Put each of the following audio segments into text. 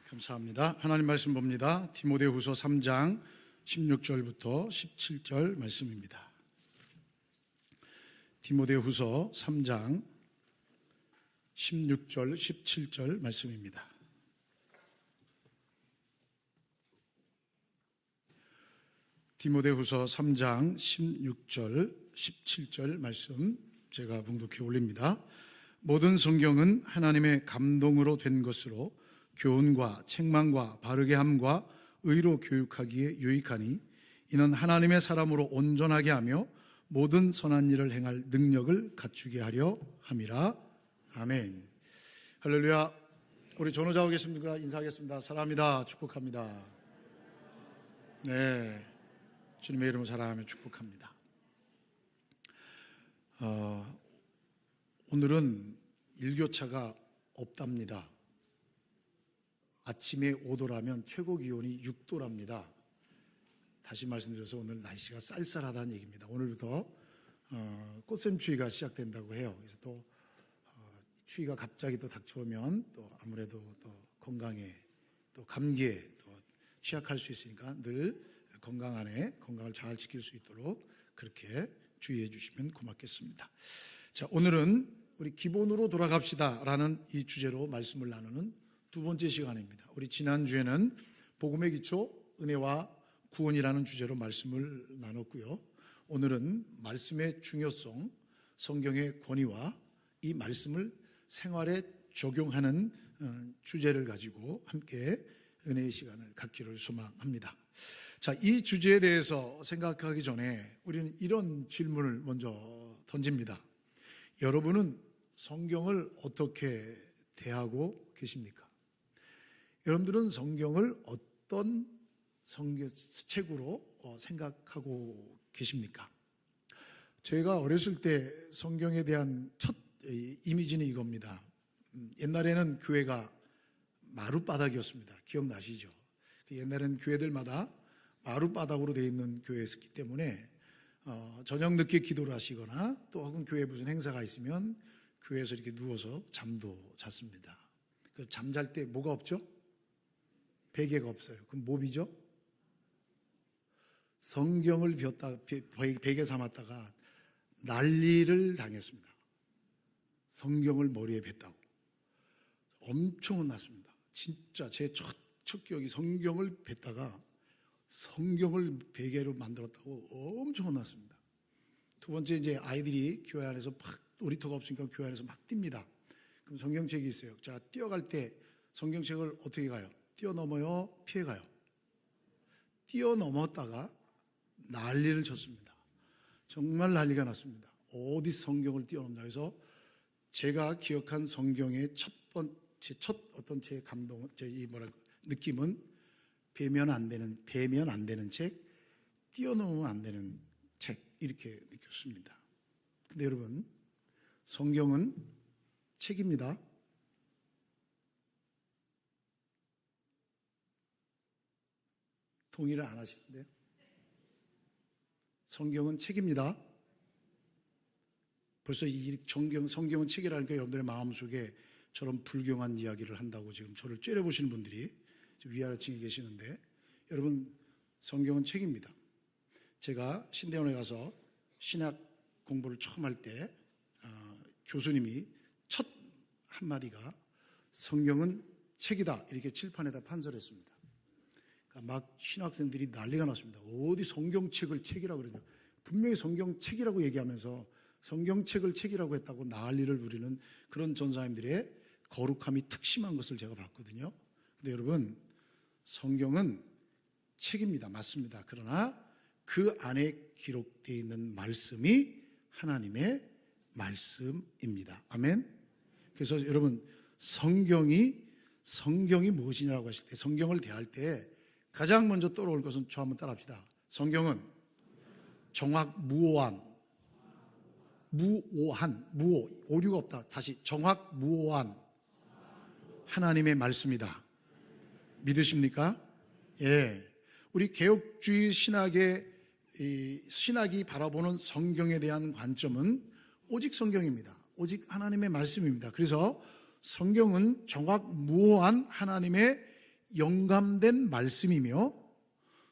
감사합니다. 하나님 말씀 봅니다. 디모데후서 3장 16절부터 17절 말씀입니다. 디모데후서 3장 16절 17절 말씀입니다. 디모데후서 3장 16절 17절 말씀 제가 봉독해 올립니다. 모든 성경은 하나님의 감동으로 된 것으로 교훈과 책망과 바르게 함과 의로 교육하기에 유익하니 이는 하나님의 사람으로 온전하게 하며 모든 선한 일을 행할 능력을 갖추게 하려 함이라. 아멘. 할렐루야. 우리 전호자오 계십니까? 인사하겠습니다. 사랑합니다. 축복합니다. 네, 주님의 이름을 사랑하며 축복합니다. 오늘은 일교차가 없답니다. 아침에 5도라면 최고 기온이 6도랍니다. 다시 말씀드려서 오늘 날씨가 쌀쌀하다는 얘기입니다. 오늘부터 꽃샘추위가 시작된다고 해요. 그래서 또 추위가 갑자기 또 닥쳐오면 또 아무래도 또 건강에 또 감기에 또 취약할 수 있으니까 늘 건강 안에 건강을 잘 지킬 수 있도록 그렇게 주의해 주시면 고맙겠습니다. 자, 오늘은 우리 기본으로 돌아갑시다라는 이 주제로 말씀을 나누는 두 번째 시간입니다. 우리 지난주에는 복음의 기초, 은혜와 구원이라는 주제로 말씀을 나눴고요. 오늘은 말씀의 중요성, 성경의 권위와 이 말씀을 생활에 적용하는 주제를 가지고 함께 은혜의 시간을 갖기를 소망합니다. 자, 이 주제에 대해서 생각하기 전에 우리는 이런 질문을 먼저 던집니다. 여러분은 성경을 어떻게 대하고 계십니까? 여러분들은 성경을 어떤 책으로 생각하고 계십니까? 제가 어렸을 때 성경에 대한 첫 이미지는 이겁니다. 옛날에는 교회가 마룻바닥이었습니다. 기억나시죠? 옛날에는 교회들마다 마룻바닥으로 되어 있는 교회였기 때문에 저녁 늦게 기도를 하시거나 또 혹은 교회에 무슨 행사가 있으면 교회에서 이렇게 누워서 잠도 잤습니다. 그 잠잘 때 뭐가 없죠? 베개가 없어요. 그럼 뭡이죠? 성경을 베개 삼았다가 난리를 당했습니다. 성경을 머리에 뱉다고. 엄청 혼났습니다. 진짜 제 첫 기억이 성경을 뱉다가 성경을 베개로 만들었다고 엄청 혼났습니다. 두 번째, 이제 아이들이 교회 안에서 막 놀이터가 없으니까 교회 안에서 막 뜁니다. 그럼 성경책이 있어요. 자, 뛰어갈 때 성경책을 어떻게 가요? 뛰어넘어요? 피해가요? 뛰어넘었다가 난리를 쳤습니다. 정말 난리가 났습니다. 어디 성경을 뛰어넘냐 해서 제가 기억한 성경의 첫 어떤 제 감동, 느낌은 배면 안 되는 책, 뛰어넘으면 안 되는 책, 이렇게 느꼈습니다. 근데 여러분, 성경은 책입니다. 동의를 안 하시는데요? 성경은 책입니다. 벌써 이 성경은 책이라니까 여러분들의 마음속에 저런 불경한 이야기를 한다고 지금 저를 째려보시는 분들이 위아래층에 계시는데, 여러분, 성경은 책입니다. 제가 신대원에 가서 신학 공부를 처음 할 때 교수님이 첫 한마디가 성경은 책이다, 이렇게 칠판에다 판설했습니다. 막 신학생들이 난리가 났습니다. 어디 성경책을 책이라고 그러냐. 분명히 성경책이라고 얘기하면서 성경책을 책이라고 했다고 난리를 부리는 그런 전사님들의 거룩함이 특심한 것을 제가 봤거든요. 근데 여러분, 성경은 책입니다. 맞습니다. 그러나 그 안에 기록되어 있는 말씀이 하나님의 말씀입니다. 아멘. 그래서 여러분, 성경이 무엇이냐고 하실 때, 성경을 대할 때 가장 먼저 떠오를 것은, 저 한번 따라합시다. 성경은 정확무오한, 오류가 없다. 다시, 정확무오한 하나님의 말씀이다. 믿으십니까? 예. 우리 개혁주의 신학이 바라보는 성경에 대한 관점은 오직 성경입니다. 오직 하나님의 말씀입니다. 그래서 성경은 정확무오한 하나님의 영감된 말씀이며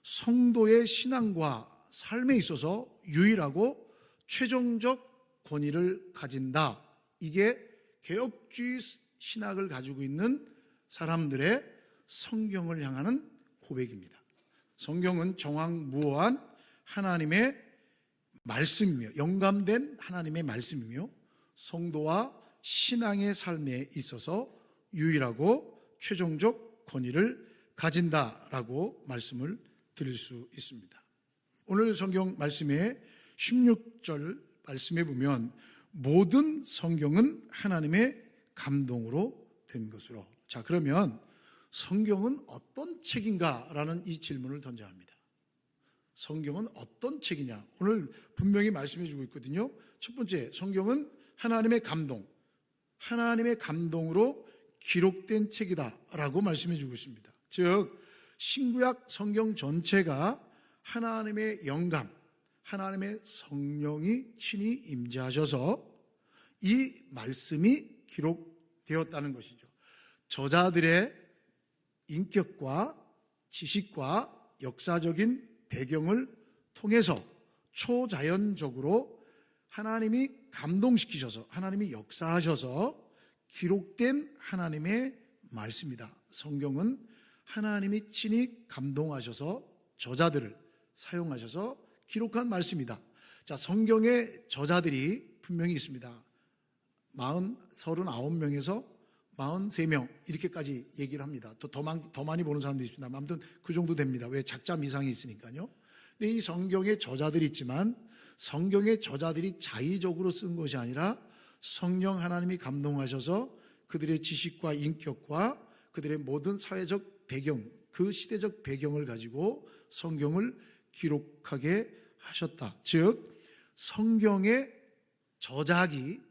성도의 신앙과 삶에 있어서 유일하고 최종적 권위를 가진다. 이게 개혁주의 신학을 가지고 있는 사람들의 성경을 향하는 고백입니다. 성경은 정확무어한 하나님의 말씀이며 영감된 하나님의 말씀이며 성도와 신앙의 삶에 있어서 유일하고 최종적 권위를 가진다라고 말씀을 드릴 수 있습니다. 오늘 성경 말씀의 16절 말씀에 보면 모든 성경은 하나님의 감동으로 된 것으로. 자, 그러면 성경은 어떤 책인가라는 이 질문을 던져야 합니다. 성경은 어떤 책이냐? 오늘 분명히 말씀해 주고 있거든요. 첫 번째, 성경은 하나님의 감동, 하나님의 감동으로 기록된 책이다라고 말씀해 주고 있습니다. 즉 신구약 성경 전체가 하나님의 영감, 하나님의 성령이 친히 임재하셔서 이 말씀이 기록되었다는 것이죠. 저자들의 인격과 지식과 역사적인 배경을 통해서 초자연적으로 하나님이 감동시키셔서 하나님이 역사하셔서 기록된 하나님의 말씀이다. 성경은 하나님이 친히 감동하셔서 저자들을 사용하셔서 기록한 말씀이다. 자, 성경의 저자들이 분명히 있습니다. 39명에서 43명 이렇게까지 얘기를 합니다. 더 많이 보는 사람도 있습니다. 아무튼 그 정도 됩니다. 왜 작자 미상이 있으니까요. 근데 이 성경의 저자들이 있지만 성경의 저자들이 자의적으로 쓴 것이 아니라 성령 하나님이 감동하셔서 그들의 지식과 인격과 그들의 모든 사회적 배경, 그 시대적 배경을 가지고 성경을 기록하게 하셨다. 즉 성경의 저작이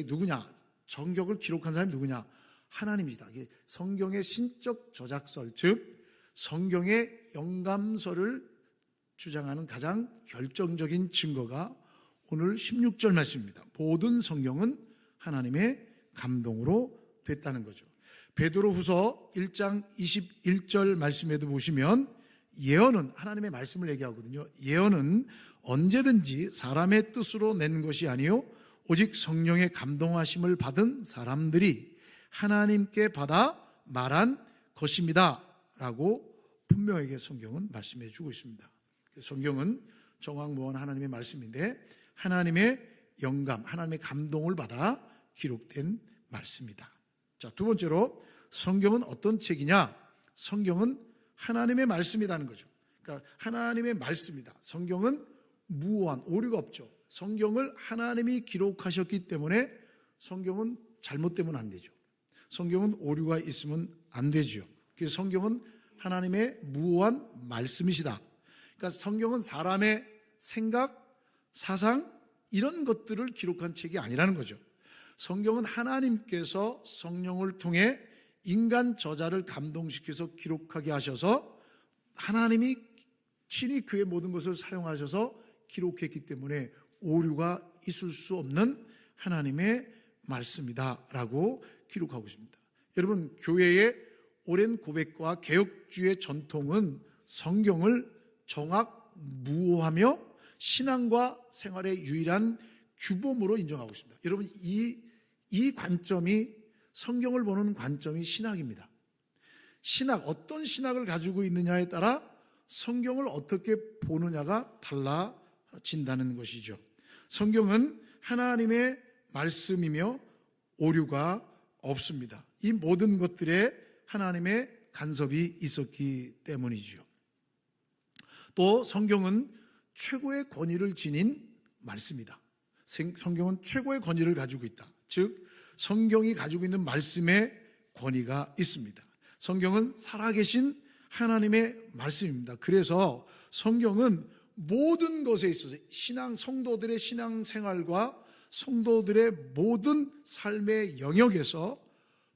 누구냐? 성경을 기록한 사람이 누구냐? 하나님이다. 성경의 신적 저작설, 즉 성경의 영감설을 주장하는 가장 결정적인 증거가 오늘 16절 말씀입니다. 모든 성경은 하나님의 감동으로 됐다는 거죠. 베드로후서 1장 21절 말씀에도 보시면 예언은 하나님의 말씀을 얘기하거든요. 예언은 언제든지 사람의 뜻으로 낸 것이 아니요 오직 성령의 감동하심을 받은 사람들이 하나님께 받아 말한 것입니다 라고 분명하게 성경은 말씀해 주고 있습니다. 성경은 정확무어한 하나님의 말씀인데 하나님의 영감, 하나님의 감동을 받아 기록된 말씀이다. 자, 두 번째로 성경은 어떤 책이냐? 성경은 하나님의 말씀이라는 거죠. 그러니까 하나님의 말씀이다. 성경은 무오한 오류가 없죠. 성경을 하나님이 기록하셨기 때문에 성경은 잘못되면 안 되죠. 성경은 오류가 있으면 안 되죠. 그래서 성경은 하나님의 무오한 말씀이시다. 그러니까 성경은 사람의 생각, 사상 이런 것들을 기록한 책이 아니라는 거죠. 성경은 하나님께서 성령을 통해 인간 저자를 감동시켜서 기록하게 하셔서 하나님이 친히 그의 모든 것을 사용하셔서 기록했기 때문에 오류가 있을 수 없는 하나님의 말씀이다라고 기록하고 있습니다. 여러분, 교회의 오랜 고백과 개혁주의 전통은 성경을 정확무오하며 신앙과 생활의 유일한 규범으로 인정하고 있습니다. 여러분, 이 관점이 성경을 보는 관점이 신학입니다. 신학, 어떤 신학을 가지고 있느냐에 따라 성경을 어떻게 보느냐가 달라진다는 것이죠. 성경은 하나님의 말씀이며 오류가 없습니다. 이 모든 것들에 하나님의 간섭이 있었기 때문이죠. 또 성경은 최고의 권위를 지닌 말씀이다. 성경은 최고의 권위를 가지고 있다. 즉 성경이 가지고 있는 말씀의 권위가 있습니다. 성경은 살아계신 하나님의 말씀입니다. 그래서 성경은 모든 것에 있어서 성도들의 신앙생활과 성도들의 모든 삶의 영역에서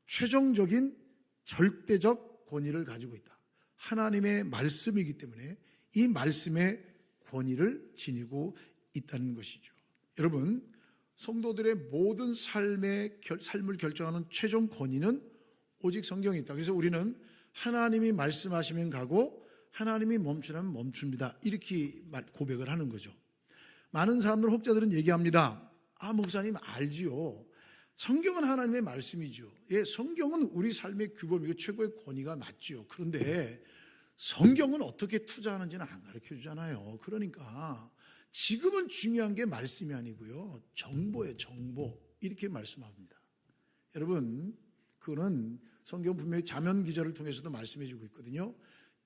최종적인 절대적 권위를 가지고 있다. 하나님의 말씀이기 때문에 이 말씀의 권위를 지니고 있다는 것이죠. 여러분, 성도들의 모든 삶을 결정하는 최종 권위는 오직 성경에 있다. 그래서 우리는 하나님이 말씀하시면 가고 하나님이 멈추라면 멈춥니다. 이렇게 고백을 하는 거죠. 많은 사람들, 혹자들은 얘기합니다. 목사님 알지요. 성경은 하나님의 말씀이죠. 예, 성경은 우리 삶의 규범이고 최고의 권위가 맞지요. 그런데 성경은 어떻게 투자하는지는 안 가르쳐 주잖아요. 그러니까 지금은 중요한 게 말씀이 아니고요, 정보예요. 정보. 이렇게 말씀합니다. 여러분, 그거는 성경 분명히 잠언 기절을 통해서도 말씀해 주고 있거든요.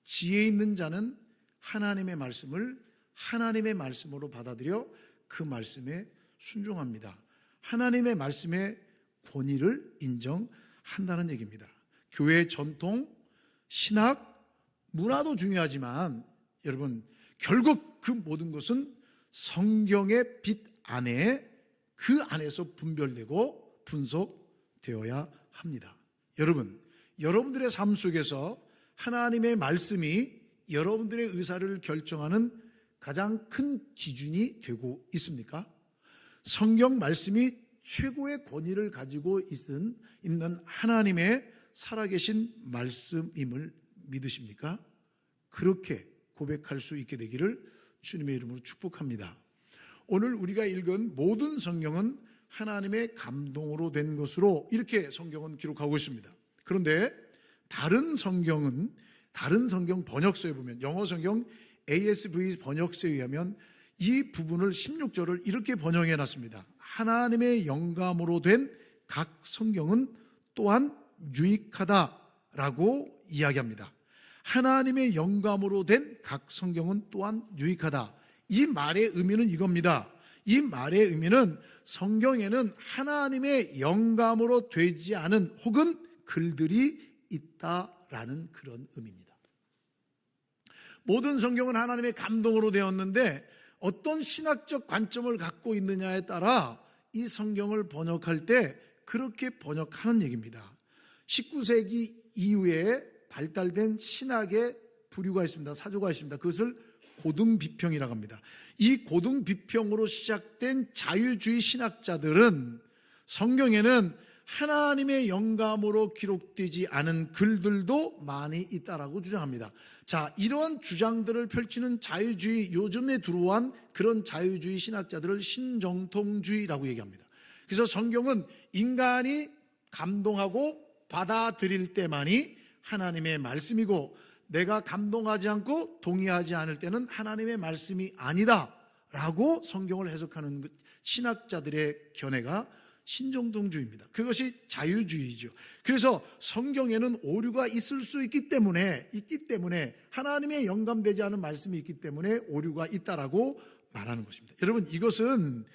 지혜 있는 자는 하나님의 말씀을 하나님의 말씀으로 받아들여 그 말씀에 순종합니다. 하나님의 말씀의 권위를 인정한다는 얘기입니다. 교회의 전통, 신학, 문화도 중요하지만 여러분, 결국 그 모든 것은 성경의 빛 안에, 그 안에서 분별되고 분석되어야 합니다. 여러분, 여러분들의 삶 속에서 하나님의 말씀이 여러분들의 의사를 결정하는 가장 큰 기준이 되고 있습니까? 성경 말씀이 최고의 권위를 가지고 있는 하나님의 살아계신 말씀임을 믿으십니까? 그렇게 고백할 수 있게 되기를 주님의 이름으로 축복합니다. 오늘 우리가 읽은 모든 성경은 하나님의 감동으로 된 것으로 이렇게 성경은 기록하고 있습니다. 그런데 다른 성경 번역서에 보면, 영어 성경 ASV 번역서에 의하면 이 부분을 16절을 이렇게 번역해 놨습니다. 하나님의 영감으로 된 각 성경은 또한 유익하다라고 이야기합니다. 하나님의 영감으로 된 각 성경은 또한 유익하다. 이 말의 의미는 이겁니다. 이 말의 의미는 성경에는 하나님의 영감으로 되지 않은 혹은 글들이 있다라는 그런 의미입니다. 모든 성경은 하나님의 감동으로 되었는데 어떤 신학적 관점을 갖고 있느냐에 따라 이 성경을 번역할 때 그렇게 번역하는 얘기입니다. 19세기 이후에 발달된 신학의 부류가 있습니다. 사조가 있습니다. 그것을 고등비평이라고 합니다. 이 고등비평으로 시작된 자유주의 신학자들은 성경에는 하나님의 영감으로 기록되지 않은 글들도 많이 있다라고 주장합니다. 자, 이러한 주장들을 펼치는 자유주의, 요즘에 들어온 그런 자유주의 신학자들을 신정통주의라고 얘기합니다. 그래서 성경은 인간이 감동하고 받아들일 때만이 하나님의 말씀이고, 내가 감동하지 않고 동의하지 않을 때는 하나님의 말씀이 아니다 라고 성경을 해석하는 신학자들의 견해가 신정통주의입니다. 그것이 자유주의죠. 그래서 성경에는 오류가 있을 수 있기 때문에 하나님의 영감되지 않은 말씀이 있기 때문에 오류가 있다라고 말하는 것입니다. 여러분, 이것은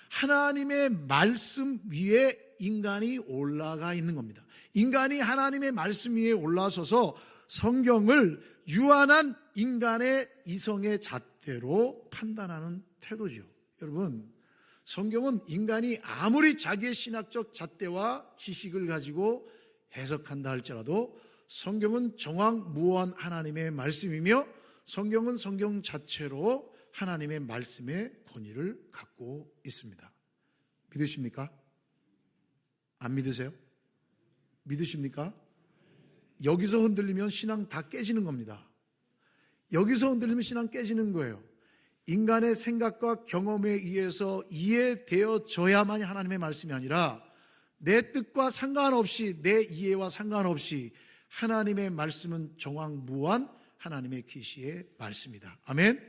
하나님의 말씀 위에 인간이 올라가 있는 겁니다. 인간이 하나님의 말씀 위에 올라서서 성경을 유한한 인간의 이성의 잣대로 판단하는 태도죠. 여러분, 성경은 인간이 아무리 자기의 신학적 잣대와 지식을 가지고 해석한다 할지라도 성경은 정확무한 하나님의 말씀이며, 성경은 성경 자체로 하나님의 말씀의 권위를 갖고 있습니다. 믿으십니까? 안 믿으세요? 믿으십니까? 여기서 흔들리면 신앙 다 깨지는 겁니다. 여기서 흔들리면 신앙 깨지는 거예요. 인간의 생각과 경험에 의해서 이해되어져야만이 하나님의 말씀이 아니라 내 뜻과 상관없이, 내 이해와 상관없이 하나님의 말씀은 정확무한 하나님의 계시의 말씀이다. 아멘.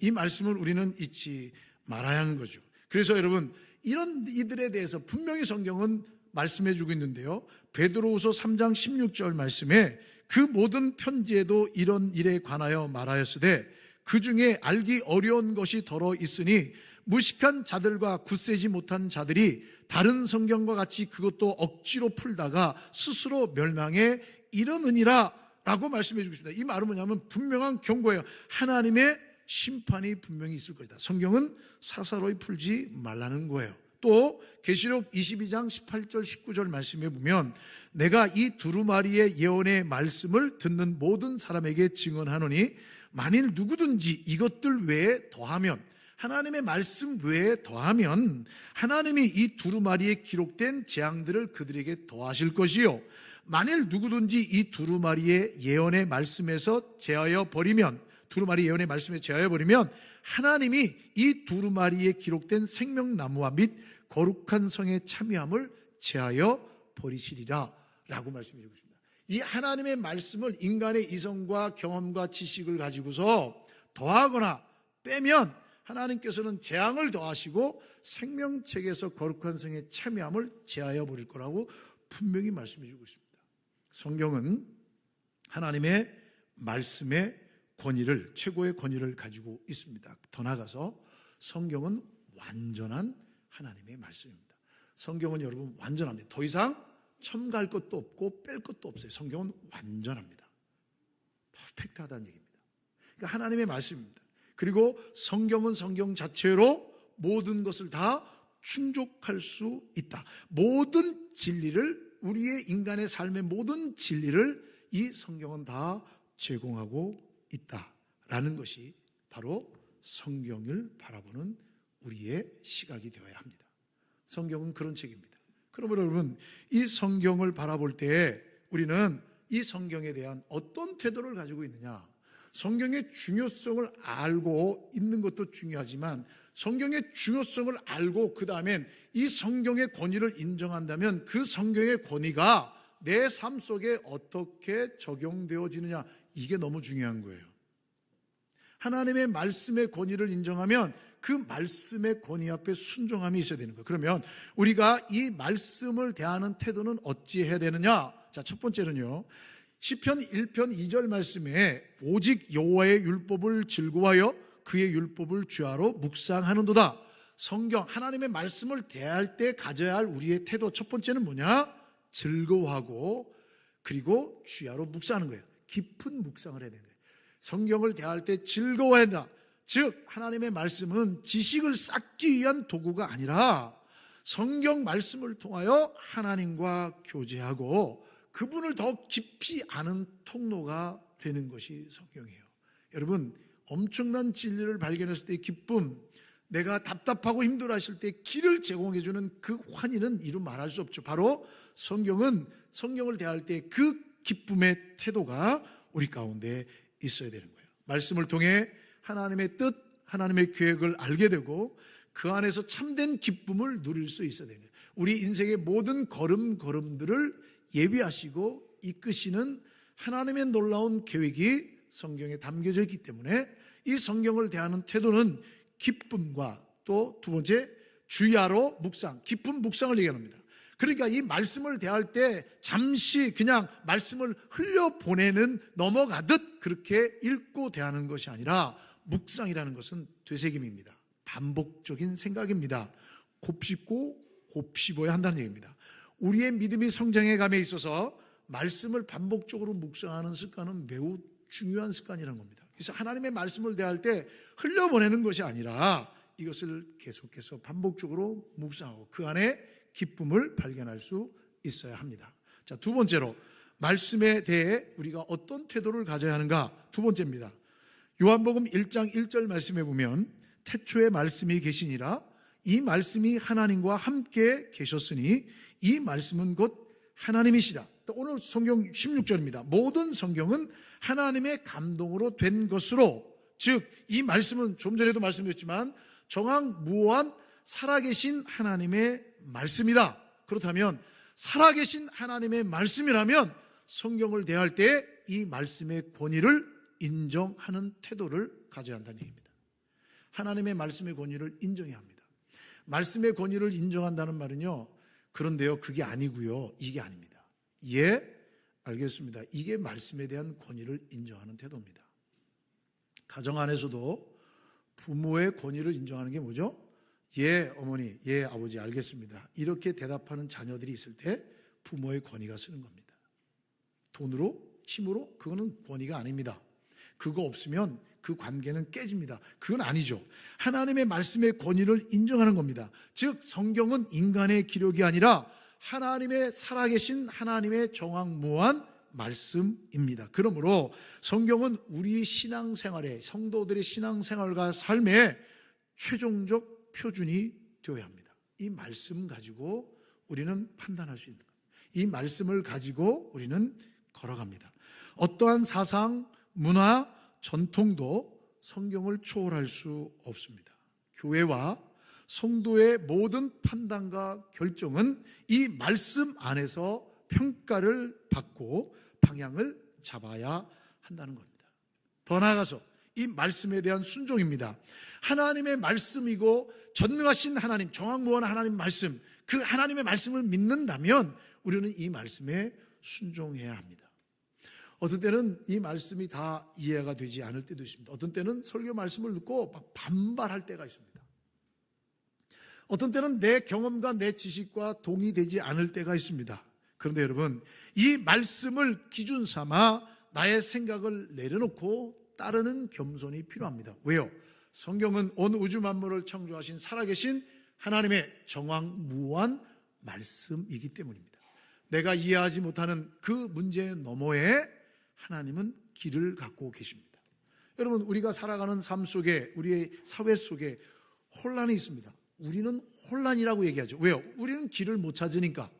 이 말씀을 우리는 잊지 말아야 하는 거죠. 그래서 여러분, 이런 이들에 대해서 분명히 성경은 말씀해 주고 있는데요, 베드로후서 3장 16절 말씀에 그 모든 편지에도 이런 일에 관하여 말하였으되 그 중에 알기 어려운 것이 더러 있으니 무식한 자들과 굳세지 못한 자들이 다른 성경과 같이 그것도 억지로 풀다가 스스로 멸망에 이르느니라 라고 말씀해 주고 있습니다. 이 말은 뭐냐면 분명한 경고예요. 하나님의 심판이 분명히 있을 것이다. 성경은 사사로이 풀지 말라는 거예요. 또 계시록 22장 18절 19절 말씀에 보면 내가 이 두루마리의 예언의 말씀을 듣는 모든 사람에게 증언하노니 만일 누구든지 이것들 외에 더하면, 하나님의 말씀 외에 더하면 하나님이 이 두루마리에 기록된 재앙들을 그들에게 더하실 것이요, 만일 누구든지 이 두루마리의 예언의 말씀에서 제하여 버리면, 두루마리 예언의 말씀에 제하여 버리면 하나님이 이 두루마리에 기록된 생명나무와 및 거룩한 성의 참여함을 제하여 버리시리라 라고 말씀해 주고 있습니다. 이 하나님의 말씀을 인간의 이성과 경험과 지식을 가지고서 더하거나 빼면 하나님께서는 재앙을 더하시고 생명책에서 거룩한 성의 참여함을 제하여 버릴 거라고 분명히 말씀해 주고 있습니다. 성경은 하나님의 말씀의 권위를, 최고의 권위를 가지고 있습니다. 더 나아가서 성경은 완전한 하나님의 말씀입니다. 성경은 여러분 완전합니다. 더 이상 첨가할 것도 없고 뺄 것도 없어요. 성경은 완전합니다. 퍼펙트하다는 얘기입니다. 그러니까 하나님의 말씀입니다. 그리고 성경은 성경 자체로 모든 것을 다 충족할 수 있다. 모든 진리를, 우리의 인간의 삶의 모든 진리를 이 성경은 다 제공하고 있다라는 것이 바로 성경을 바라보는 우리의 시각이 되어야 합니다. 성경은 그런 책입니다. 그러므로 여러분, 이 성경을 바라볼 때 우리는 이 성경에 대한 어떤 태도를 가지고 있느냐, 성경의 중요성을 알고 있는 것도 중요하지만 성경의 중요성을 알고 그 다음엔 이 성경의 권위를 인정한다면 그 성경의 권위가 내 삶 속에 어떻게 적용되어지느냐, 이게 너무 중요한 거예요. 하나님의 말씀의 권위를 인정하면 그 말씀의 권위 앞에 순종함이 있어야 되는 거예요. 그러면 우리가 이 말씀을 대하는 태도는 어찌해야 되느냐? 자, 첫 번째는요, 시편 1편 2절 말씀에 오직 여호와의 율법을 즐거워하여 그의 율법을 주야로 묵상하는도다. 성경, 하나님의 말씀을 대할 때 가져야 할 우리의 태도, 첫 번째는 뭐냐? 즐거워하고 그리고 주야로 묵상하는 거예요. 깊은 묵상을 해야 되는 거예요. 성경을 대할 때 즐거워야 한다. 즉 하나님의 말씀은 지식을 쌓기 위한 도구가 아니라 성경 말씀을 통하여 하나님과 교제하고 그분을 더 깊이 아는 통로가 되는 것이 성경이에요. 여러분, 엄청난 진리를 발견했을 때의 기쁨, 내가 답답하고 힘들어하실 때 길을 제공해 주는 그 환희는 이루 말할 수 없죠. 바로 성경은 성경을 대할 때 그 기쁨의 태도가 우리 가운데 있어야 되는 거예요. 말씀을 통해 하나님의 뜻, 하나님의 계획을 알게 되고 그 안에서 참된 기쁨을 누릴 수 있어야 되는 거예요. 우리 인생의 모든 걸음걸음들을 예비하시고 이끄시는 하나님의 놀라운 계획이 성경에 담겨져 있기 때문에 이 성경을 대하는 태도는 기쁨과 또 두 번째 주야로 묵상, 깊은 묵상을 얘기합니다. 그러니까 이 말씀을 대할 때 잠시 그냥 말씀을 흘려보내는, 넘어가듯 그렇게 읽고 대하는 것이 아니라 묵상이라는 것은 되새김입니다. 반복적인 생각입니다. 곱씹고 곱씹어야 한다는 얘기입니다. 우리의 믿음이 성장해 감에 있어서 말씀을 반복적으로 묵상하는 습관은 매우 중요한 습관이라는 겁니다. 그래서 하나님의 말씀을 대할 때 흘려보내는 것이 아니라 이것을 계속해서 반복적으로 묵상하고 그 안에 기쁨을 발견할 수 있어야 합니다. 자, 두 번째로 말씀에 대해 우리가 어떤 태도를 가져야 하는가, 두 번째입니다. 요한복음 1장 1절 말씀에 보면 태초에 말씀이 계시니라 이 말씀이 하나님과 함께 계셨으니 이 말씀은 곧 하나님이시라. 오늘 성경 16절입니다. 모든 성경은 하나님의 감동으로 된 것으로, 즉 이 말씀은 좀 전에도 말씀드렸지만 정확무오한 살아계신 하나님의 말씀이다. 그렇다면 살아계신 하나님의 말씀이라면 성경을 대할 때 이 말씀의 권위를 인정하는 태도를 가져야 한다는 얘기입니다. 하나님의 말씀의 권위를 인정해야 합니다. 말씀의 권위를 인정한다는 말은요, 그런데요 그게 아니고요, 이게 아닙니다. 예, 알겠습니다. 이게 말씀에 대한 권위를 인정하는 태도입니다. 가정 안에서도 부모의 권위를 인정하는 게 뭐죠? 예 어머니, 예 아버지, 알겠습니다. 이렇게 대답하는 자녀들이 있을 때 부모의 권위가 쓰는 겁니다. 돈으로, 힘으로, 그거는 권위가 아닙니다. 그거 없으면 그 관계는 깨집니다. 그건 아니죠. 하나님의 말씀의 권위를 인정하는 겁니다. 즉 성경은 인간의 기록이 아니라 하나님의 살아계신 하나님의 정확무오한 말씀입니다. 그러므로 성경은 우리 신앙생활에, 성도들의 신앙생활과 삶의 최종적 표준이 되어야 합니다. 이 말씀 가지고 우리는 판단할 수 있는 겁니다. 이 말씀을 가지고 우리는 걸어갑니다. 어떠한 사상, 문화, 전통도 성경을 초월할 수 없습니다. 교회와 성도의 모든 판단과 결정은 이 말씀 안에서 평가를 받고 방향을 잡아야 한다는 겁니다. 더 나아가서 이 말씀에 대한 순종입니다. 하나님의 말씀이고 전능하신 하나님, 정확무한 하나님 말씀, 그 하나님의 말씀을 믿는다면 우리는 이 말씀에 순종해야 합니다. 어떤 때는 이 말씀이 다 이해가 되지 않을 때도 있습니다. 어떤 때는 설교 말씀을 듣고 막 반발할 때가 있습니다. 어떤 때는 내 경험과 내 지식과 동의되지 않을 때가 있습니다. 그런데 여러분, 이 말씀을 기준 삼아 나의 생각을 내려놓고 따르는 겸손이 필요합니다. 왜요? 성경은 온 우주 만물을 창조하신 살아계신 하나님의 정확무한 말씀이기 때문입니다. 내가 이해하지 못하는 그 문제 너머에 하나님은 길을 갖고 계십니다. 여러분, 우리가 살아가는 삶 속에, 우리의 사회 속에 혼란이 있습니다. 우리는 혼란이라고 얘기하죠. 왜요? 우리는 길을 못 찾으니까,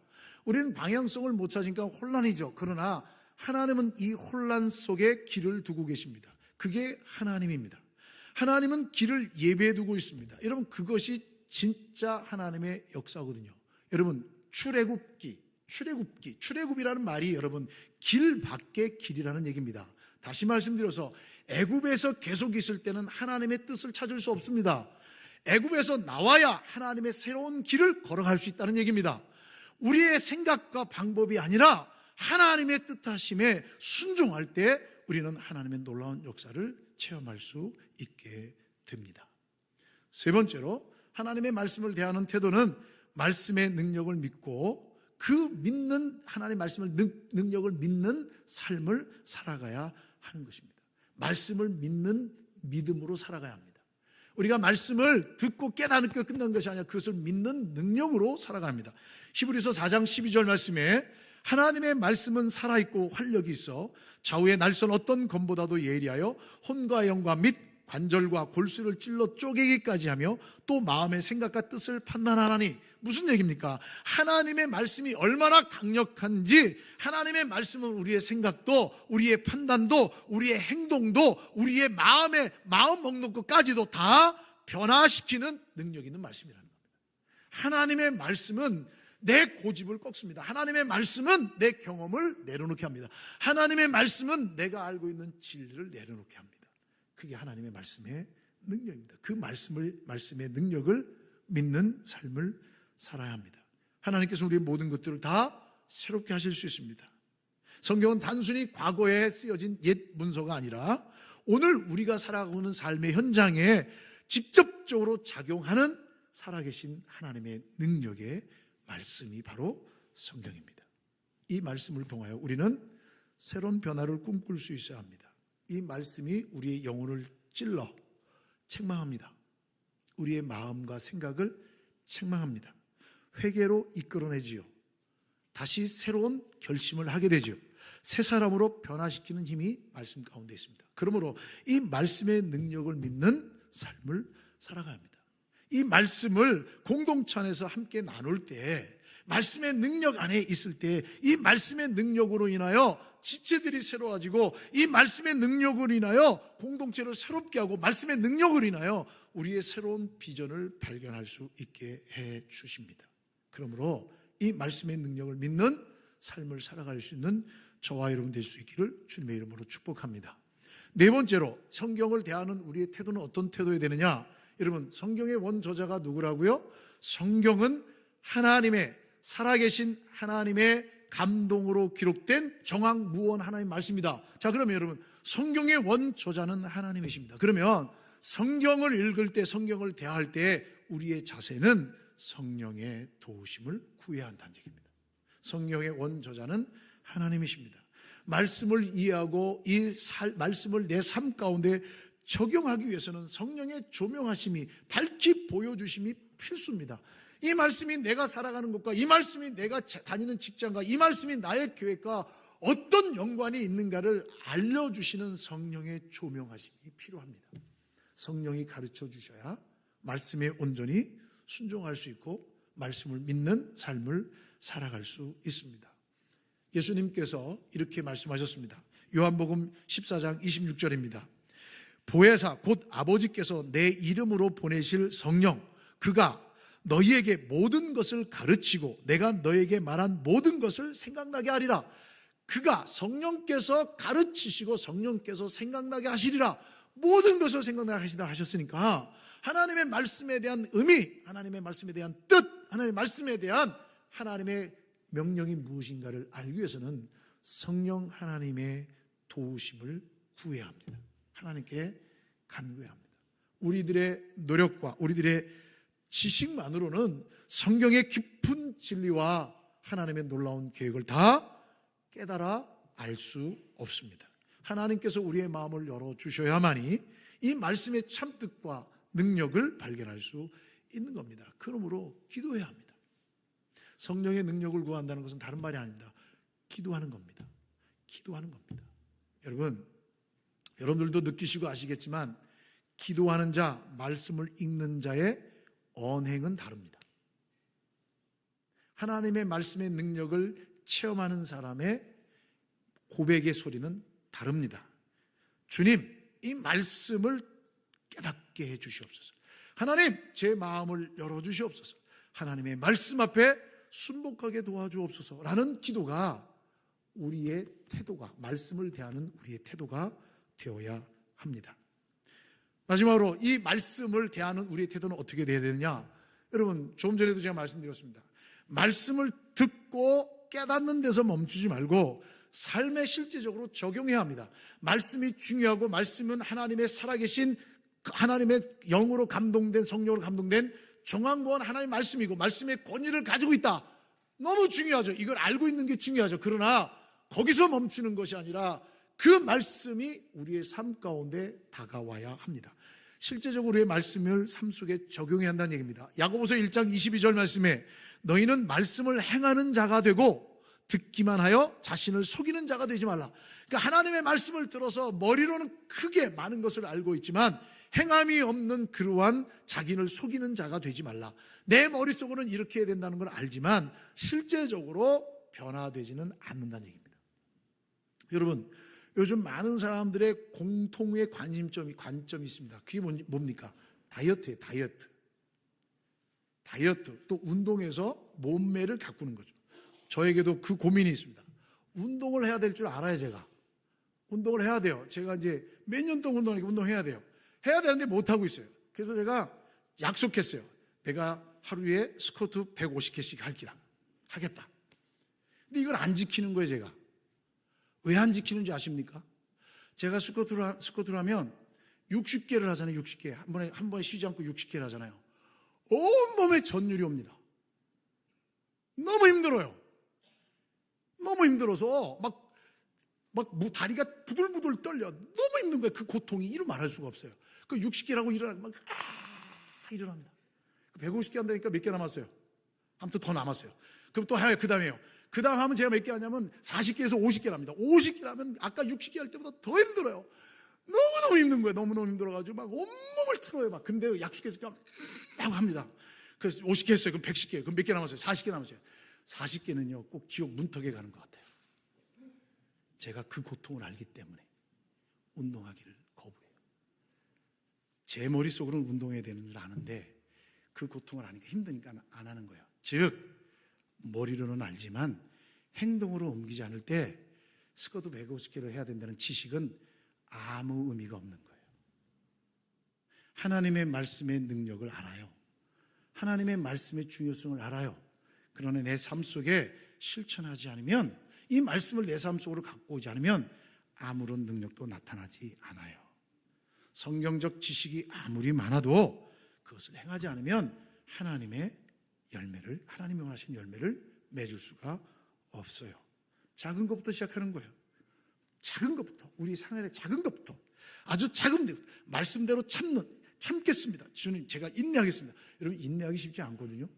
우리는 방향성을 못 찾으니까 혼란이죠. 그러나 하나님은 이 혼란 속에 길을 두고 계십니다. 그게 하나님입니다. 하나님은 길을 예배해 두고 있습니다. 여러분, 그것이 진짜 하나님의 역사거든요. 여러분, 출애굽이라는 말이 여러분 길 밖의 길이라는 얘기입니다. 다시 말씀드려서 애굽에서 계속 있을 때는 하나님의 뜻을 찾을 수 없습니다. 애굽에서 나와야 하나님의 새로운 길을 걸어갈 수 있다는 얘기입니다. 우리의 생각과 방법이 아니라 하나님의 뜻하심에 순종할 때 우리는 하나님의 놀라운 역사를 체험할 수 있게 됩니다. 세 번째로 하나님의 말씀을 대하는 태도는 말씀의 능력을 믿고 그 믿는 하나님의 말씀을 능력을 믿는 삶을 살아가야 하는 것입니다. 말씀을 믿는 믿음으로 살아가야 합니다. 우리가 말씀을 듣고 깨닫고 끝난 것이 아니라 그것을 믿는 능력으로 살아가야 합니다. 히브리서 4장 12절 말씀에 하나님의 말씀은 살아있고 활력이 있어 좌우의 날선 어떤 검보다도 예리하여 혼과 영과 및 관절과 골수를 찔러 쪼개기까지 하며 또 마음의 생각과 뜻을 판단하나니. 무슨 얘기입니까? 하나님의 말씀이 얼마나 강력한지, 하나님의 말씀은 우리의 생각도, 우리의 판단도, 우리의 행동도, 우리의 마음 먹는 것까지도 다 변화시키는 능력 있는 말씀이라는 겁니다. 하나님의 말씀은 내 고집을 꺾습니다. 하나님의 말씀은 내 경험을 내려놓게 합니다. 하나님의 말씀은 내가 알고 있는 진리를 내려놓게 합니다. 그게 하나님의 말씀의 능력입니다. 그 말씀의 능력을 믿는 삶을 살아야 합니다. 하나님께서 우리의 모든 것들을 다 새롭게 하실 수 있습니다. 성경은 단순히 과거에 쓰여진 옛 문서가 아니라 오늘 우리가 살아가고 있는 삶의 현장에 직접적으로 작용하는 살아계신 하나님의 능력의 말씀이 바로 성경입니다. 이 말씀을 통하여 우리는 새로운 변화를 꿈꿀 수 있어야 합니다. 이 말씀이 우리의 영혼을 찔러 책망합니다. 우리의 마음과 생각을 책망합니다. 회개로 이끌어내지요. 다시 새로운 결심을 하게 되죠. 새 사람으로 변화시키는 힘이 말씀 가운데 있습니다. 그러므로 이 말씀의 능력을 믿는 삶을 살아가야 합니다. 이 말씀을 공동체 안에서 함께 나눌 때, 말씀의 능력 안에 있을 때 이 말씀의 능력으로 인하여 지체들이 새로워지고, 이 말씀의 능력으로 인하여 공동체를 새롭게 하고, 말씀의 능력으로 인하여 우리의 새로운 비전을 발견할 수 있게 해 주십니다. 그러므로 이 말씀의 능력을 믿는 삶을 살아갈 수 있는 저와 여러분 될 수 있기를 주님의 이름으로 축복합니다. 네 번째로 성경을 대하는 우리의 태도는 어떤 태도여야 되느냐? 여러분, 성경의 원저자가 누구라고요? 성경은 하나님의, 살아계신 하나님의 감동으로 기록된 정확무원 하나님 말씀입니다. 자, 그러면 여러분, 성경의 원저자는 하나님이십니다. 그러면 성경을 읽을 때, 성경을 대할 때 우리의 자세는 성령의 도우심을 구해야 한다는 얘기입니다. 성경의 원저자는 하나님이십니다. 말씀을 이해하고 이 말씀을 내 삶 가운데 적용하기 위해서는 성령의 조명하심이, 밝히 보여주심이 필수입니다. 이 말씀이 내가 살아가는 것과, 이 말씀이 내가 다니는 직장과, 이 말씀이 나의 교회과 어떤 연관이 있는가를 알려주시는 성령의 조명하심이 필요합니다. 성령이 가르쳐 주셔야 말씀에 온전히 순종할 수 있고 말씀을 믿는 삶을 살아갈 수 있습니다. 예수님께서 이렇게 말씀하셨습니다. 요한복음 14장 26절입니다. 보혜사 곧 아버지께서 내 이름으로 보내실 성령, 그가 너희에게 모든 것을 가르치고 내가 너에게 말한 모든 것을 생각나게 하리라. 그가 성령께서 가르치시고 성령께서 생각나게 하시리라. 모든 것을 생각나게 하시리라 하셨으니까 하나님의 말씀에 대한 의미, 하나님의 말씀에 대한 뜻, 하나님의 말씀에 대한 하나님의 명령이 무엇인가를 알기 위해서는 성령 하나님의 도우심을 구해야 합니다. 하나님께 간구해야 합니다. 우리들의 노력과 우리들의 지식만으로는 성경의 깊은 진리와 하나님의 놀라운 계획을 다 깨달아 알 수 없습니다. 하나님께서 우리의 마음을 열어주셔야만이 이 말씀의 참뜻과 능력을 발견할 수 있는 겁니다. 그러므로 기도해야 합니다. 성령의 능력을 구한다는 것은 다른 말이 아닙니다. 기도하는 겁니다. 기도하는 겁니다. 여러분들도 느끼시고 아시겠지만 기도하는 자, 말씀을 읽는 자의 언행은 다릅니다. 하나님의 말씀의 능력을 체험하는 사람의 고백의 소리는 다릅니다. 주님, 이 말씀을 깨닫게 해 주시옵소서. 하나님, 제 마음을 열어 주시옵소서. 하나님의 말씀 앞에 순복하게 도와주옵소서 라는 기도가 우리의 태도가, 말씀을 대하는 우리의 태도가 되어야 합니다. 마지막으로 이 말씀을 대하는 우리의 태도는 어떻게 되어야 되느냐? 여러분, 조금 전에도 제가 말씀드렸습니다. 말씀을 듣고 깨닫는 데서 멈추지 말고 삶에 실제적으로 적용해야 합니다. 말씀이 중요하고, 말씀은 하나님의 살아계신, 하나님의 영으로 감동된, 성령으로 감동된 정확무한 하나님의 말씀이고 말씀의 권위를 가지고 있다. 너무 중요하죠. 이걸 알고 있는 게 중요하죠. 그러나 거기서 멈추는 것이 아니라 그 말씀이 우리의 삶 가운데 다가와야 합니다. 실제적으로 우리의 말씀을 삶 속에 적용해야 한다는 얘기입니다. 야고보서 1장 22절 말씀에 너희는 말씀을 행하는 자가 되고 듣기만 하여 자신을 속이는 자가 되지 말라. 그러니까 하나님의 말씀을 들어서 머리로는 크게 많은 것을 알고 있지만 행함이 없는 그러한 자기를 속이는 자가 되지 말라. 내 머릿속으로는 이렇게 해야 된다는 걸 알지만 실제적으로 변화되지는 않는다는 얘기입니다. 여러분, 요즘 많은 사람들의 공통의 관점이 있습니다. 그게 뭡니까? 다이어트예요. 다이어트. 또 운동에서 몸매를 가꾸는 거죠. 저에게도 그 고민이 있습니다. 운동을 해야 될 줄 알아요. 제가 운동을 해야 돼요. 제가 이제 몇 년 동안 운동해야 돼요. 해야 되는데 못하고 있어요. 그래서 제가 약속했어요. 내가 하루에 스쿼트 150개씩 하겠다. 근데 이걸 안 지키는 거예요. 제가 왜 안 지키는지 아십니까? 제가 스쿼트를 하면 60개를 하잖아요. 60개. 한 번에 쉬지 않고 60개를 하잖아요. 온몸에 전율이 옵니다. 너무 힘들어요. 너무 힘들어서 막 다리가 부들부들 떨려. 너무 힘든 거예요. 그 고통이 이루 말할 수가 없어요. 그 60개라고 일어나면 일어납니다. 150개 한다니까 몇 개 남았어요? 아무튼 더 남았어요. 그럼 또 해요. 그 다음에요. 그 다음 하면 제가 몇 개 하냐면 40개에서 50개 합니다. 50개 하면 아까 60개 할 때보다 더 힘들어요. 너무너무 힘든 거예요. 너무너무 힘들어가지고 막 온몸을 틀어요. 막. 근데 약속했으니까 막 합니다. 그래서 50개 했어요. 그럼 110개. 그럼 몇 개 남았어요? 40개 남았어요. 40개는요, 꼭 지옥 문턱에 가는 것 같아요. 제가 그 고통을 알기 때문에 운동하기를 거부해요. 제 머릿속으로는 운동해야 되는 줄 아는데 그 고통을 아니까 힘드니까 안 하는 거예요. 즉 머리로는 알지만 행동으로 옮기지 않을 때 스쿼트 150개를 해야 된다는 지식은 아무 의미가 없는 거예요. 하나님의 말씀의 능력을 알아요. 하나님의 말씀의 중요성을 알아요. 그러나 내 삶 속에 실천하지 않으면, 이 말씀을 내 삶 속으로 갖고 오지 않으면 아무런 능력도 나타나지 않아요. 성경적 지식이 아무리 많아도 그것을 행하지 않으면 하나님이 원하시는 열매를 맺을 수가 없어요. 작은 것부터 시작하는 거예요. 작은 것부터, 우리 생활의 작은 것부터, 아주 작은 것, 말씀대로 참겠습니다. 주님, 제가 인내하겠습니다. 여러분, 인내하기 쉽지 않거든요.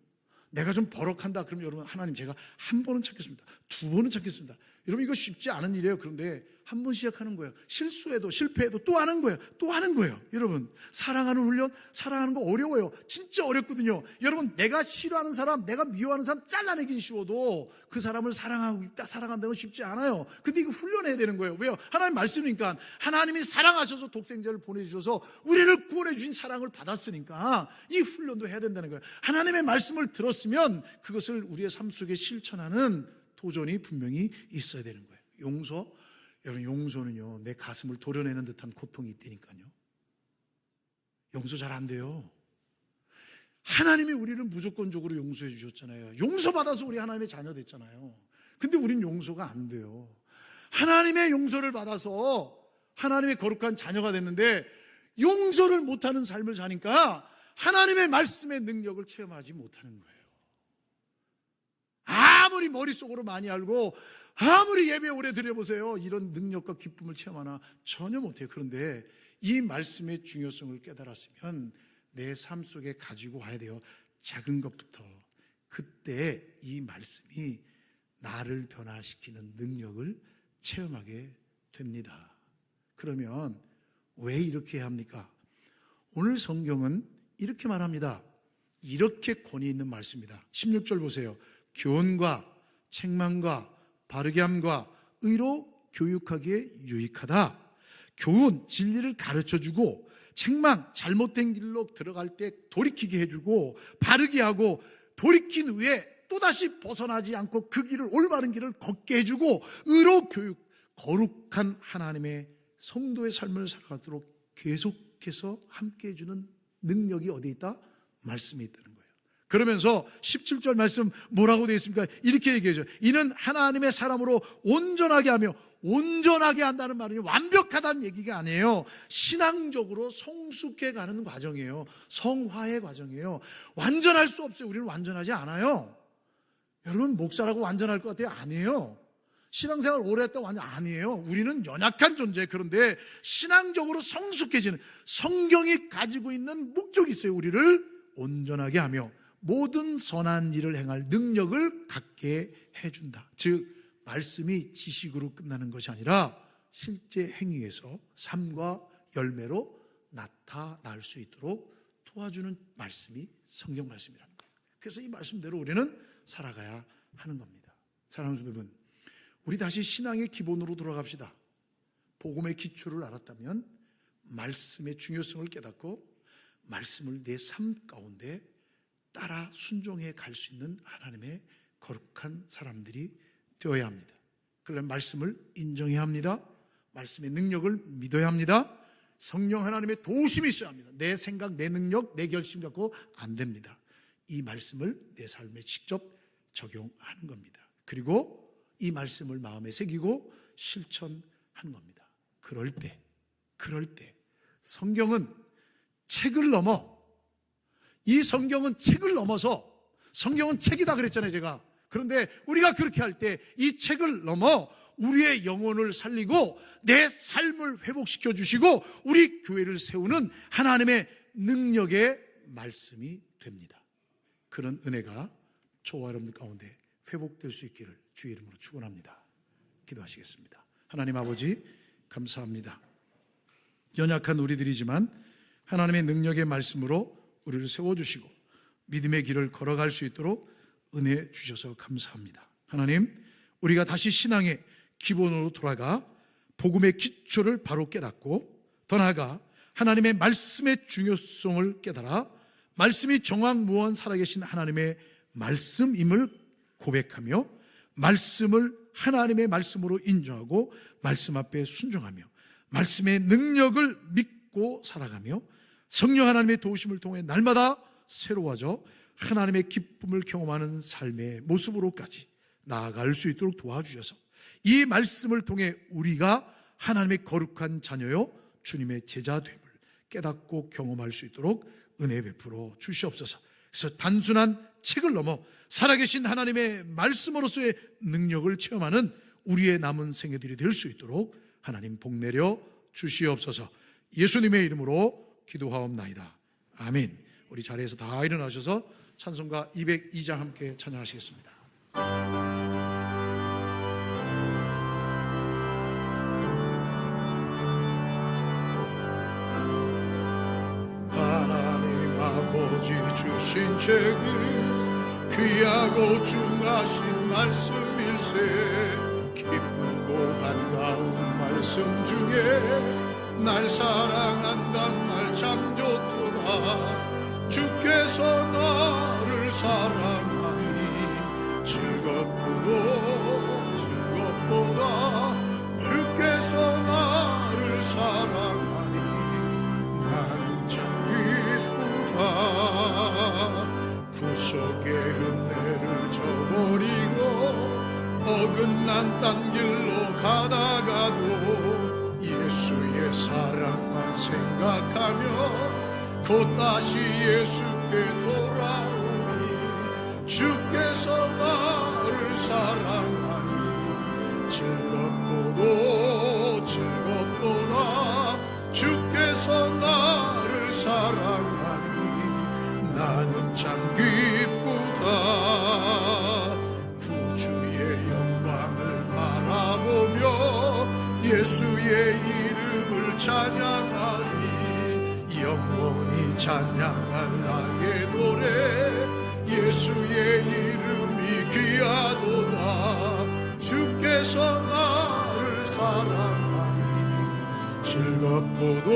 내가 좀 버럭한다 그러면 여러분, 하나님 제가 한 번은 참겠습니다. 두 번은 참겠습니다. 여러분, 이거 쉽지 않은 일이에요. 그런데 한 번 시작하는 거예요. 실수해도 실패해도 또 하는 거예요. 또 하는 거예요. 여러분, 사랑하는 훈련, 사랑하는 거 어려워요. 진짜 어렵거든요. 여러분, 내가 싫어하는 사람, 내가 미워하는 사람 잘라내긴 쉬워도 그 사람을 사랑하고 있다, 사랑한다는 건 쉽지 않아요. 근데 이거 훈련해야 되는 거예요. 왜요? 하나님 말씀이니까. 하나님이 사랑하셔서 독생자를 보내주셔서 우리를 구원해 주신 사랑을 받았으니까 이 훈련도 해야 된다는 거예요. 하나님의 말씀을 들었으면 그것을 우리의 삶 속에 실천하는 도전이 분명히 있어야 되는 거예요. 용서, 여러분, 용서는요, 내 가슴을 도려내는 듯한 고통이 있다니까요. 용서 잘 안 돼요. 하나님이 우리를 무조건적으로 용서해 주셨잖아요. 용서받아서 우리 하나님의 자녀 됐잖아요. 근데 우린 용서가 안 돼요. 하나님의 용서를 받아서 하나님의 거룩한 자녀가 됐는데 용서를 못하는 삶을 사니까 하나님의 말씀의 능력을 체험하지 못하는 거예요. 아무리 머릿속으로 많이 알고 아무리 예배 오래 드려보세요, 이런 능력과 기쁨을 체험하나? 전혀 못해요. 그런데 이 말씀의 중요성을 깨달았으면 내 삶 속에 가지고 와야 돼요. 작은 것부터. 그때 이 말씀이 나를 변화시키는 능력을 체험하게 됩니다. 그러면 왜 이렇게 해야 합니까? 오늘 성경은 이렇게 말합니다. 이렇게 권위 있는 말씀입니다. 16절 보세요. 교훈과 책망과 바르게 함과 의로 교육하기에 유익하다. 교훈, 진리를 가르쳐주고, 책망, 잘못된 길로 들어갈 때 돌이키게 해주고, 바르게 하고, 돌이킨 후에 또다시 벗어나지 않고 그 길을, 올바른 길을 걷게 해주고, 의로 교육, 거룩한 하나님의 성도의 삶을 살아가도록 계속해서 함께 해주는 능력이 어디에 있다? 말씀에 있다는 거예요. 그러면서 17절 말씀 뭐라고 되어 있습니까? 이렇게 얘기해줘요. 이는 하나님의 사람으로 온전하게 하며, 온전하게 한다는 말은 완벽하다는 얘기가 아니에요. 신앙적으로 성숙해 가는 과정이에요. 성화의 과정이에요. 완전할 수 없어요. 우리는 완전하지 않아요. 여러분, 목사라고 완전할 것 같아요? 아니에요. 신앙생활 오래 했다고 완전 아니에요. 우리는 연약한 존재. 그런데 신앙적으로 성숙해지는, 성경이 가지고 있는 목적이 있어요. 우리를 온전하게 하며 모든 선한 일을 행할 능력을 갖게 해준다. 즉, 말씀이 지식으로 끝나는 것이 아니라 실제 행위에서 삶과 열매로 나타날 수 있도록 도와주는 말씀이 성경 말씀이라는 거예요. 그래서 이 말씀대로 우리는 살아가야 하는 겁니다. 사랑하는 여러분, 우리 다시 신앙의 기본으로 돌아갑시다. 복음의 기초를 알았다면 말씀의 중요성을 깨닫고 말씀을 내 삶 가운데 따라 순종해 갈 수 있는 하나님의 거룩한 사람들이 되어야 합니다. 그러면 말씀을 인정해야 합니다. 말씀의 능력을 믿어야 합니다. 성령 하나님의 도우심이 있어야 합니다. 내 생각, 내 능력, 내 결심 갖고 안 됩니다. 이 말씀을 내 삶에 직접 적용하는 겁니다. 그리고 이 말씀을 마음에 새기고 실천하는 겁니다. 그럴 때 성경은 책을 넘어, 이 성경은 책을 넘어서, 성경은 책이다 그랬잖아요, 제가. 그런데 우리가 그렇게 할 때 이 책을 넘어 우리의 영혼을 살리고 내 삶을 회복시켜 주시고 우리 교회를 세우는 하나님의 능력의 말씀이 됩니다. 그런 은혜가 저와 여러분들 가운데 회복될 수 있기를 주의 이름으로 축원합니다. 기도하시겠습니다. 하나님 아버지, 감사합니다. 연약한 우리들이지만 하나님의 능력의 말씀으로 우리를 세워주시고 믿음의 길을 걸어갈 수 있도록 은혜 주셔서 감사합니다. 하나님, 우리가 다시 신앙의 기본으로 돌아가 복음의 기초를 바로 깨닫고 더 나아가 하나님의 말씀의 중요성을 깨달아 말씀이 정확무한 살아계신 하나님의 말씀임을 고백하며 말씀을 하나님의 말씀으로 인정하고 말씀 앞에 순종하며 말씀의 능력을 믿고 살아가며 성령 하나님의 도우심을 통해 날마다 새로워져 하나님의 기쁨을 경험하는 삶의 모습으로까지 나아갈 수 있도록 도와주셔서 이 말씀을 통해 우리가 하나님의 거룩한 자녀요 주님의 제자됨을 깨닫고 경험할 수 있도록 은혜 베풀어 주시옵소서. 그래서 단순한 책을 넘어 살아계신 하나님의 말씀으로서의 능력을 체험하는 우리의 남은 생애들이 될 수 있도록 하나님 복 내려 주시옵소서. 예수님의 이름으로 기도하옵나이다. 아멘. 우리 자리에서 다 일어나셔서 찬송가 202장 함께 찬양하시겠습니다. 주신 책은 귀하고 중하신 말씀일세. 기쁘고 반가운 말씀 중에 날 사랑한단 말 참 좋더라. 주께서 나를 사랑하니 즐겁도다. 주께서 나를 사랑하니 나는 참 기쁘다. 구속의 은혜를 저버리고 어긋난 딴 길로 가다가도 예수의 사랑만 생각하며 곧 다시 예수께 돌아오니 주께서 나를 사랑하니 즐겁도다. 주께서 나를 사랑하니 나는 참 기쁘다. 구주의 영광을 바라보며 예수의 이름을 찬양하리. 영원히 찬양할 나의 노래 예수의 이름이 귀하도다. 주께서 나를 사랑하니 즐겁도다.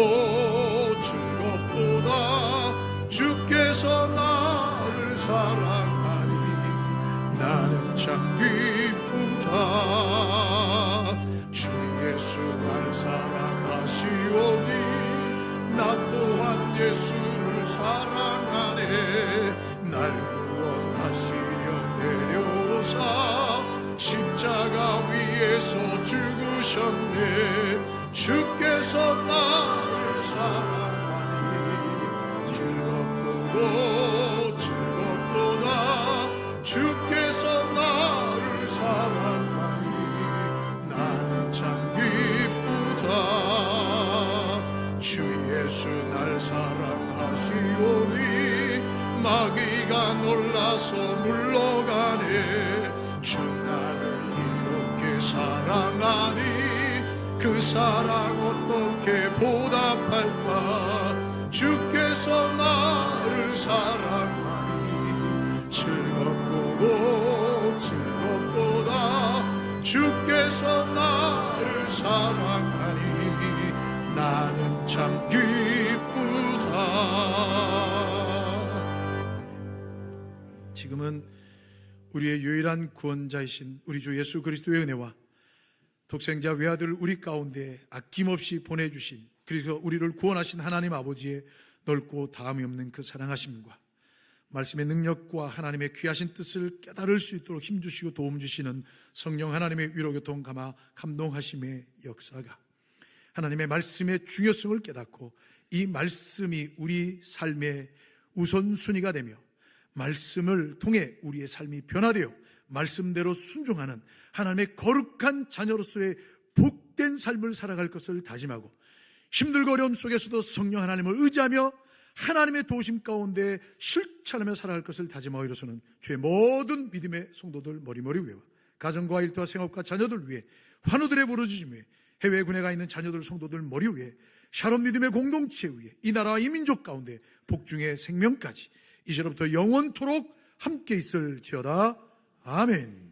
주께서 나를 사랑하니 나는 참 기쁘다. 주 예수 날 사랑하시오니 나 또한 예수를 사랑하네. 날 구원하시려 내려오사 십자가 위에서 죽으셨네. 주께서 나를 사랑하니 즐겁도다. 주께서 나를 사랑하니 나는 참 기쁘다. 주 예수 날 사랑하시오니 마귀가 놀라서 물러가네. 주 나를 이렇게 사랑하니 그 사랑 어떻게 보답할까. 주께서 나를 사랑하니 즐겁도다. 주께서 나를 사랑하니 나는 참 기쁘다. 지금은 우리의 유일한 구원자이신 우리 주 예수 그리스도의 은혜와 독생자 외아들 우리 가운데 아낌없이 보내주신, 그래서 우리를 구원하신 하나님 아버지의 넓고 다함이 없는 그 사랑하심과 말씀의 능력과 하나님의 귀하신 뜻을 깨달을 수 있도록 힘주시고 도움 주시는 성령 하나님의 위로교통 감화 감동하심의 역사가, 하나님의 말씀의 중요성을 깨닫고 이 말씀이 우리 삶의 우선순위가 되며 말씀을 통해 우리의 삶이 변화되어 말씀대로 순종하는 하나님의 거룩한 자녀로서의 복된 삶을 살아갈 것을 다짐하고, 힘들고 어려움 속에서도 성령 하나님을 의지하며 하나님의 도우심 가운데 실천하며 살아갈 것을 다짐하고 이로서는 주의 모든 믿음의 성도들 머리머리 위에와 가정과 일터와 생업과 자녀들 위해 환우들의 부르짖음 위에 해외 군에 가 있는 자녀들 성도들 머리 위에 샬롬 믿음의 공동체 위에 이 나라와 이 민족 가운데 복중의 생명까지 이제로부터 영원토록 함께 있을지어다. 아멘.